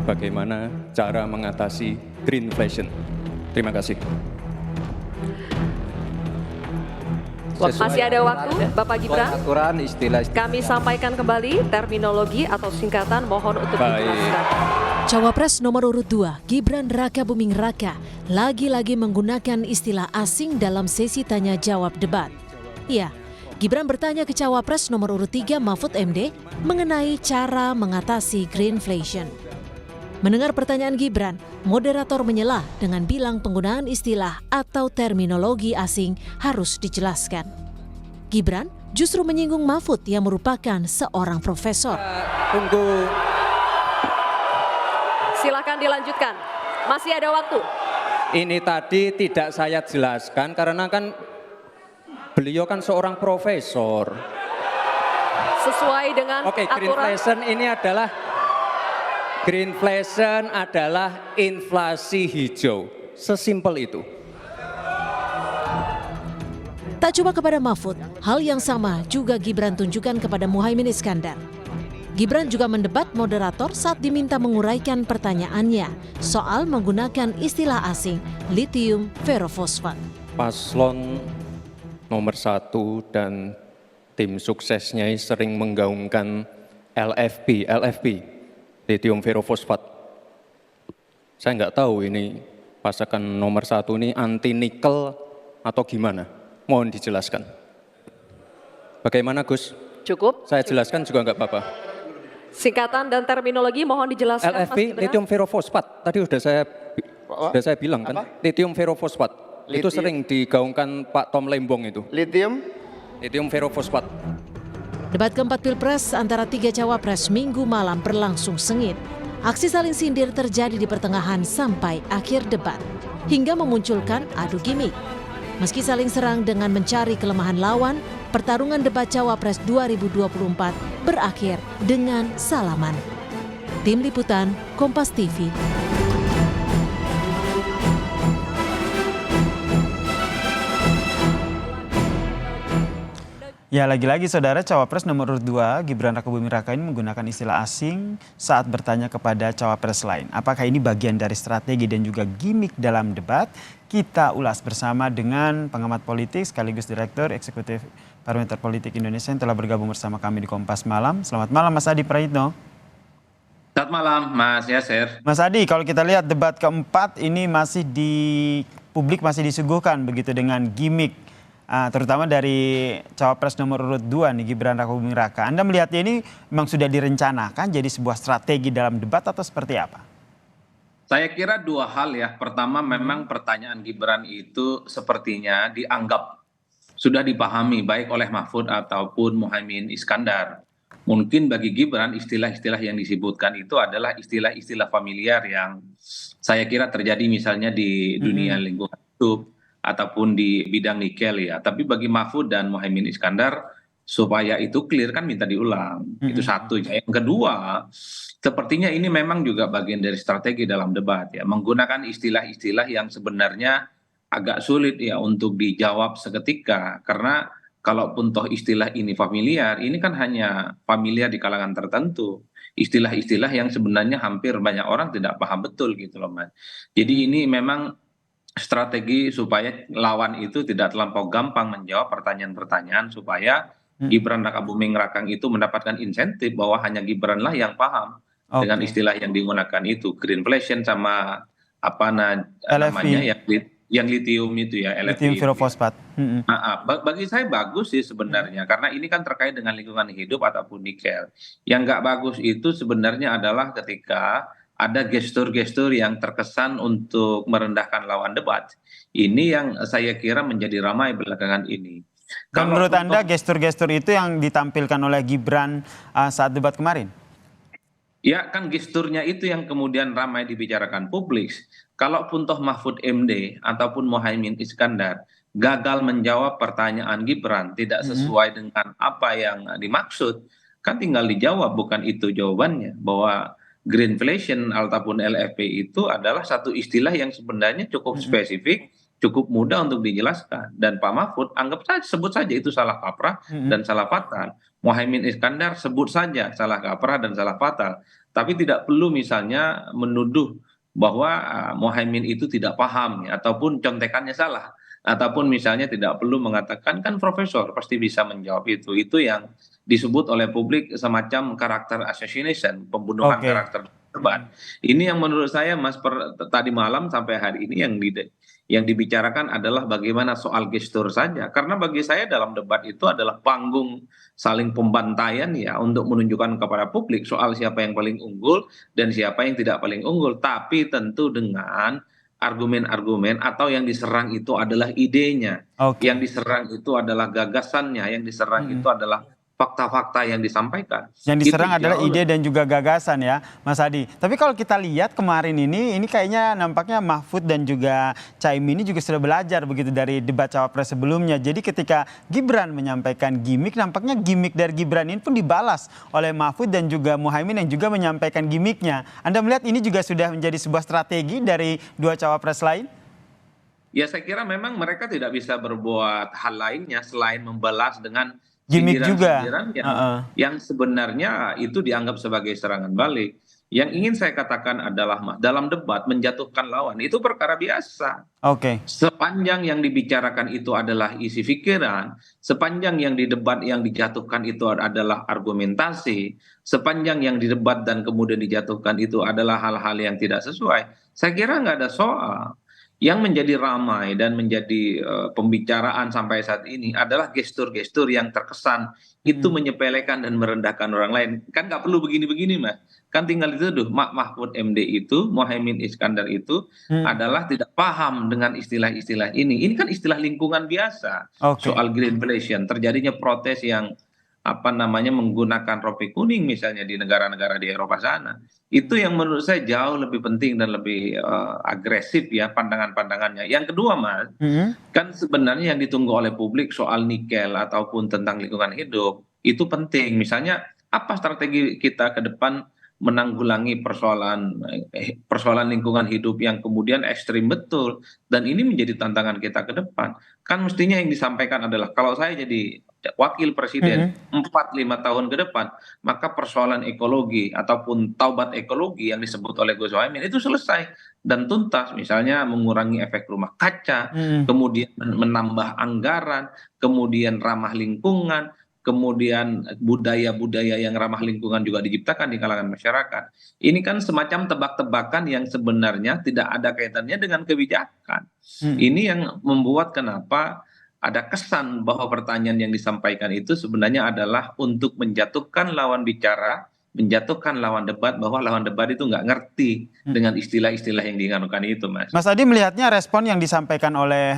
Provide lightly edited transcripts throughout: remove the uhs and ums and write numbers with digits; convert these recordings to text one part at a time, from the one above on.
bagaimana cara mengatasi greenflation. Terima kasih. Masih ada waktu, Bapak Gibran. Aturan istilah. Kami sampaikan kembali terminologi atau singkatan, mohon untuk dijelaskan. Cawapres nomor urut 2, Gibran Raka Buming Raka, lagi-lagi menggunakan istilah asing dalam sesi tanya jawab debat. Ya, Gibran bertanya ke Cawapres nomor urut 3, Mahfud MD, mengenai cara mengatasi greenflation. Mendengar pertanyaan Gibran, moderator menyelah dengan bilang penggunaan istilah atau terminologi asing harus dijelaskan. Gibran justru menyinggung Mahfud yang merupakan seorang profesor. Tunggu. Silakan dilanjutkan. Masih ada waktu. Ini tadi tidak saya jelaskan karena kan beliau kan seorang profesor. Sesuai dengan Oke, aturan. Greenflation adalah inflasi hijau. Sesimpel itu. Tak cuma kepada Mahfud, hal yang sama juga Gibran tunjukkan kepada Muhaimin Iskandar. Gibran juga mendebat moderator saat diminta menguraikan pertanyaannya soal menggunakan istilah asing lithium ferrofosfat. Paslon nomor 1 dan tim suksesnya sering menggaungkan LFP, lithium ferrofosfat. Saya nggak tahu ini pasangan nomor 1 ini anti nikel atau gimana. Mohon dijelaskan. Bagaimana Gus? Cukup. Saya jelaskan juga nggak apa-apa. Singkatan dan terminologi mohon dijelaskan. Mas LFP, Gibran. lithium ferrofosfat. Tadi sudah saya bilang kan, lithium ferrofosfat. Itu sering digaungkan Pak Tom Lembong itu. Lithium Ferrofosfat. Debat keempat Pilpres antara 3 cawapres Minggu malam berlangsung sengit. Aksi saling sindir terjadi di pertengahan sampai akhir debat, hingga memunculkan adu gimmick. Meski saling serang dengan mencari kelemahan lawan, pertarungan debat Cawapres 2024 berakhir dengan salaman. Tim Liputan, Kompas TV. Ya, lagi-lagi saudara, Cawapres nomor urut 2 Gibran Raka Buming Raka ini menggunakan istilah asing saat bertanya kepada Cawapres lain. Apakah ini bagian dari strategi dan juga gimmick dalam debat? Kita ulas bersama dengan pengamat politik sekaligus Direktur Eksekutif Parameter Politik Indonesia yang telah bergabung bersama kami di Kompas Malam. Selamat malam Mas Adi Praitno. Selamat malam Mas Yasser. Mas Adi, kalau kita lihat debat keempat ini publik masih disuguhkan begitu dengan gimmick. Terutama dari Cawapres nomor urut 2 nih, Gibran Raka Buming Raka. Anda melihatnya ini memang sudah direncanakan jadi sebuah strategi dalam debat atau seperti apa? Saya kira dua hal ya. Pertama, memang pertanyaan Gibran itu sepertinya dianggap sudah dipahami baik oleh Mahfud ataupun Muhaimin Iskandar. Mungkin bagi Gibran istilah-istilah yang disebutkan itu adalah istilah-istilah familiar yang saya kira terjadi misalnya di dunia lingkungan hidup ataupun di bidang nikel ya. Tapi bagi Mahfud dan Muhaimin Iskandar supaya itu clear kan minta diulang. Itu satu. Yang kedua, sepertinya ini memang juga bagian dari strategi dalam debat ya. Menggunakan istilah-istilah yang sebenarnya agak sulit ya untuk dijawab seketika. Karena kalaupun toh istilah ini familiar, ini kan hanya familiar di kalangan tertentu. Istilah-istilah yang sebenarnya hampir banyak orang tidak paham betul gitu loh Mas. Jadi ini memang strategi supaya lawan itu tidak terlampau gampang menjawab pertanyaan-pertanyaan supaya Gibran Raka Buming Raka itu mendapatkan insentif bahwa hanya Gibran lah yang paham dengan istilah yang digunakan itu greenflation sama namanya yang lithium itu ya lithium ferrofosfat. Bagi saya bagus sih sebenarnya karena ini kan terkait dengan lingkungan hidup ataupun nikel. Yang nggak bagus itu sebenarnya adalah ketika ada gestur-gestur yang terkesan untuk merendahkan lawan debat. Ini yang saya kira menjadi ramai belakangan ini. Dan menurut Anda gestur-gestur itu yang ditampilkan oleh Gibran saat debat kemarin? Ya kan gesturnya itu yang kemudian ramai dibicarakan publik. Kalaupun toh Mahfud MD ataupun Muhaimin Iskandar gagal menjawab pertanyaan Gibran tidak sesuai dengan apa yang dimaksud, kan tinggal dijawab, bukan itu jawabannya. Bahwa greenflation ataupun LFP itu adalah satu istilah yang sebenarnya cukup spesifik, cukup mudah untuk dijelaskan. Dan Pak Mahfud sebut saja itu salah kaprah dan salah fatal. Muhaimin Iskandar sebut saja salah kaprah dan salah fatal. tapi tidak perlu misalnya menuduh bahwa Mohaimin itu tidak paham ya, ataupun contekannya salah, ataupun misalnya tidak perlu mengatakan kan profesor pasti bisa menjawab itu yang disebut oleh publik semacam karakter assassination, pembunuhan Oke. karakter debat. Ini yang menurut saya Mas tadi malam sampai hari ini yang dibicarakan adalah bagaimana soal gestur saja. Karena bagi saya dalam debat itu adalah panggung saling pembantaian ya untuk menunjukkan kepada publik soal siapa yang paling unggul dan siapa yang tidak paling unggul. Tapi tentu dengan argumen-argumen atau yang diserang itu adalah idenya, Oke. yang diserang itu adalah gagasannya, yang diserang itu adalah fakta-fakta yang disampaikan. Yang diserang Itu adalah jauh ide dan juga gagasan ya, Mas Adi. Tapi kalau kita lihat kemarin ini kayaknya nampaknya Mahfud dan juga Caimin ini juga sudah belajar begitu dari debat cawapres sebelumnya. Jadi ketika Gibran menyampaikan gimmick, nampaknya gimmick dari Gibran ini pun dibalas oleh Mahfud dan juga Muhaimin yang juga menyampaikan gimmicknya. Anda melihat ini juga sudah menjadi sebuah strategi dari dua cawapres lain? Ya saya kira memang mereka tidak bisa berbuat hal lainnya selain membalas dengan Gimmick juga. sindiran-sindiran yang sebenarnya itu dianggap sebagai serangan balik. Yang ingin saya katakan adalah dalam debat menjatuhkan lawan itu perkara biasa. Oke. Sepanjang yang dibicarakan itu adalah isi pikiran, sepanjang yang di debat yang dijatuhkan itu adalah argumentasi, sepanjang yang di debat dan kemudian dijatuhkan itu adalah hal-hal yang tidak sesuai, saya kira nggak ada soal. Yang menjadi ramai dan menjadi pembicaraan sampai saat ini adalah gestur-gestur yang terkesan itu menyepelekan dan merendahkan orang lain. Kan nggak perlu begini-begini, Mas. Kan tinggal dituduh Mahfud MD itu, Mohaimin Iskandar itu adalah tidak paham dengan istilah-istilah ini. Ini kan istilah lingkungan biasa. Oke. Soal greenflation, terjadinya protes yang menggunakan rompi kuning misalnya di negara-negara di Eropa sana. Itu yang menurut saya jauh lebih penting dan lebih agresif ya pandangan-pandangannya. Yang kedua Mas, kan sebenarnya yang ditunggu oleh publik soal nikel ataupun tentang lingkungan hidup itu penting. Misalnya apa strategi kita ke depan menanggulangi persoalan lingkungan hidup yang kemudian ekstrim betul, dan ini menjadi tantangan kita ke depan. Kan mestinya yang disampaikan adalah kalau saya jadi wakil presiden 4-5 tahun ke depan, maka persoalan ekologi ataupun taubat ekologi yang disebut oleh Gus Mohaimin itu selesai dan tuntas, misalnya mengurangi efek rumah kaca, kemudian menambah anggaran, kemudian ramah lingkungan, kemudian budaya-budaya yang ramah lingkungan juga diciptakan di kalangan masyarakat. Ini kan semacam tebak-tebakan yang sebenarnya tidak ada kaitannya dengan kebijakan. Ini yang membuat kenapa ada kesan bahwa pertanyaan yang disampaikan itu sebenarnya adalah untuk menjatuhkan lawan bicara, menjatuhkan lawan debat, bahwa lawan debat itu nggak ngerti dengan istilah-istilah yang digunakan itu, Mas. Mas Adi melihatnya respon yang disampaikan oleh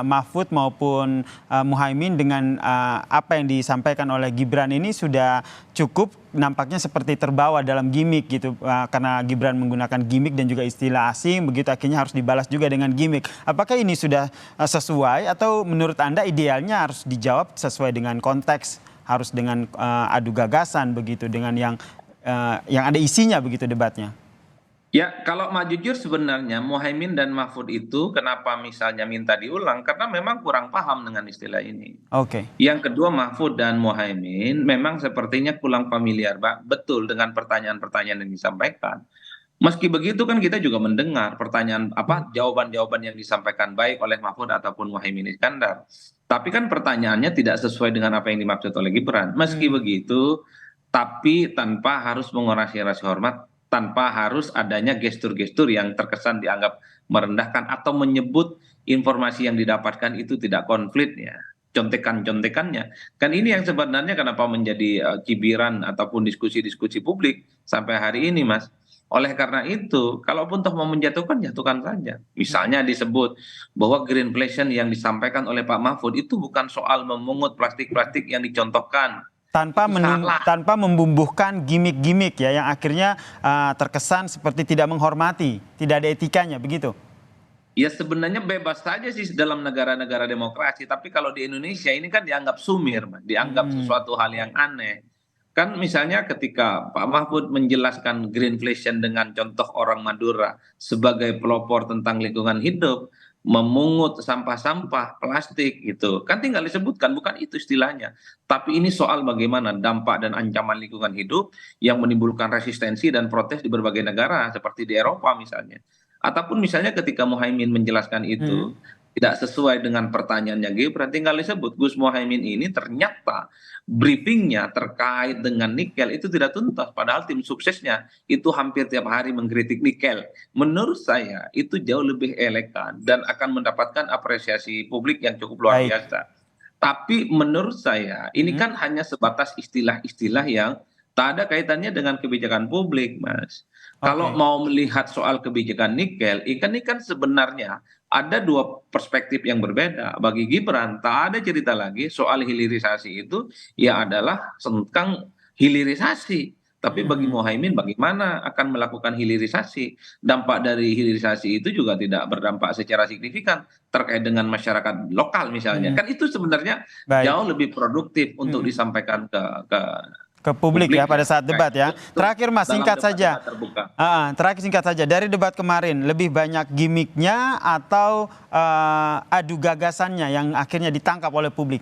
Mahfud maupun Muhaimin dengan apa yang disampaikan oleh Gibran ini sudah cukup nampaknya seperti terbawa dalam gimmick gitu, karena Gibran menggunakan gimmick dan juga istilah asing begitu akhirnya harus dibalas juga dengan gimmick. Apakah ini sudah sesuai atau menurut Anda idealnya harus dijawab sesuai dengan konteks, harus dengan adu gagasan begitu, dengan yang ada isinya begitu debatnya? Ya, kalau mau jujur sebenarnya Mohaimin dan Mahfud itu kenapa misalnya minta diulang, karena memang kurang paham dengan istilah ini. Oke. Yang kedua Mahfud dan Mohaimin memang sepertinya kurang familiar betul dengan pertanyaan-pertanyaan yang disampaikan. Meski begitu kan kita juga mendengar jawaban-jawaban yang disampaikan baik oleh Mahfud ataupun Mohaimin Iskandar. Tapi kan pertanyaannya tidak sesuai dengan apa yang dimaksud oleh Gibran. Meski begitu, tapi tanpa harus mengurangi rasa hormat, tanpa harus adanya gestur-gestur yang terkesan dianggap merendahkan atau menyebut informasi yang didapatkan itu tidak konflik ya. Contekan-contekannya. Kan ini yang sebenarnya kenapa menjadi cibiran ataupun diskusi-diskusi publik sampai hari ini, Mas. Oleh karena itu, kalaupun toh mau menjatuhkan, jatuhkan saja. Misalnya disebut bahwa greenflation yang disampaikan oleh Pak Mahfud itu bukan soal memungut plastik-plastik yang dicontohkan. Tanpa membumbuhkan gimmick-gimmick ya yang akhirnya terkesan seperti tidak menghormati, tidak ada etikanya begitu. Ya sebenarnya bebas saja sih dalam negara-negara demokrasi, tapi kalau di Indonesia ini kan dianggap sumir, dianggap sesuatu hal yang aneh. Kan misalnya ketika Pak Mahfud menjelaskan greenflation dengan contoh orang Madura sebagai pelopor tentang lingkungan hidup, memungut sampah-sampah plastik gitu. Kan tinggal disebutkan, bukan itu istilahnya. Tapi ini soal bagaimana dampak dan ancaman lingkungan hidup yang menimbulkan resistensi dan protes di berbagai negara seperti di Eropa misalnya. Ataupun misalnya ketika Muhaimin menjelaskan itu tidak sesuai dengan pertanyaannya Gibran, tinggal disebut Gus Muhaimin ini ternyata briefingnya terkait dengan nikel itu tidak tuntas, padahal tim suksesnya itu hampir tiap hari mengkritik nikel. Menurut saya itu jauh lebih elegan dan akan mendapatkan apresiasi publik yang cukup luar Baik. biasa. Tapi menurut saya ini kan hanya sebatas istilah-istilah yang tak ada kaitannya dengan kebijakan publik, Mas. Kalau Oke. mau melihat soal kebijakan nikel, ini kan sebenarnya ada dua perspektif yang berbeda. Bagi Gibran, tak ada cerita lagi soal hilirisasi itu ya adalah tentang hilirisasi. Tapi bagi Muhaimin bagaimana akan melakukan hilirisasi? Dampak dari hilirisasi itu juga tidak berdampak secara signifikan terkait dengan masyarakat lokal misalnya. Kan itu sebenarnya Baik. jauh lebih produktif untuk disampaikan Ke publik ya pada saat debat ya. Betul. Terakhir Mas, Dalam singkat saja. debat terbuka. Terakhir singkat saja, dari debat kemarin lebih banyak gimmicknya atau adu gagasannya yang akhirnya ditangkap oleh publik?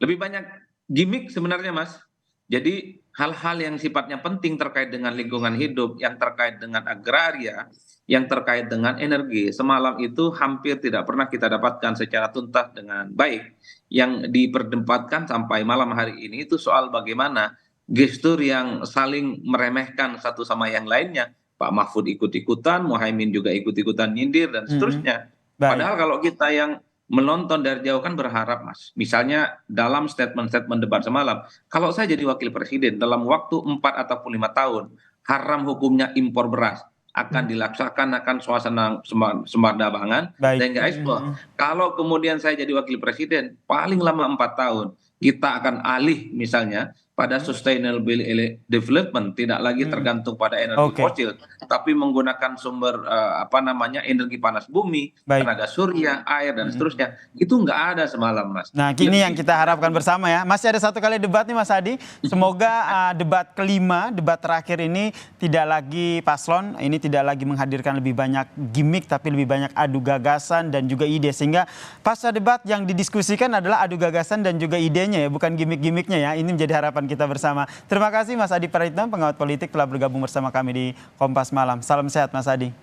Lebih banyak gimmick sebenarnya, Mas. Jadi hal-hal yang sifatnya penting terkait dengan lingkungan hidup, yang terkait dengan agraria, yang terkait dengan energi, semalam itu hampir tidak pernah kita dapatkan secara tuntas dengan baik. Yang diperdebatkan sampai malam hari ini itu soal bagaimana gestur yang saling meremehkan satu sama yang lainnya. Pak Mahfud ikut-ikutan, Muhaimin juga ikut-ikutan nyindir dan seterusnya. Baik. Padahal kalau kita yang menonton dari jauh kan berharap, Mas. Misalnya dalam statement-statement debat semalam, kalau saya jadi wakil presiden dalam waktu 4 ataupun 5 tahun, haram hukumnya impor beras, akan dilaksanakan suasana semada pangan Baik. dan nggak ekspor. Kalau kemudian saya jadi wakil presiden, paling lama 4 tahun, kita akan alih misalnya pada sustainable development, tidak lagi tergantung pada energi Oke. fosil, tapi menggunakan sumber energi panas bumi, Baik. tenaga surya, air dan seterusnya. Itu nggak ada semalam, Mas. Nah, kini yang kita harapkan bersama ya. Masih ada satu kali debat nih Mas Adi. Semoga debat kelima, debat terakhir ini tidak lagi paslon, ini tidak lagi menghadirkan lebih banyak gimmick tapi lebih banyak adu gagasan dan juga ide. Sehingga pasca debat yang didiskusikan adalah adu gagasan dan juga idenya ya, bukan gimmick-gimmicknya ya. Ini menjadi harapan kita bersama. Terima kasih Mas Adi Praitno, pengawat politik telah bergabung bersama kami di Kompas Malam. Salam sehat Mas Adi.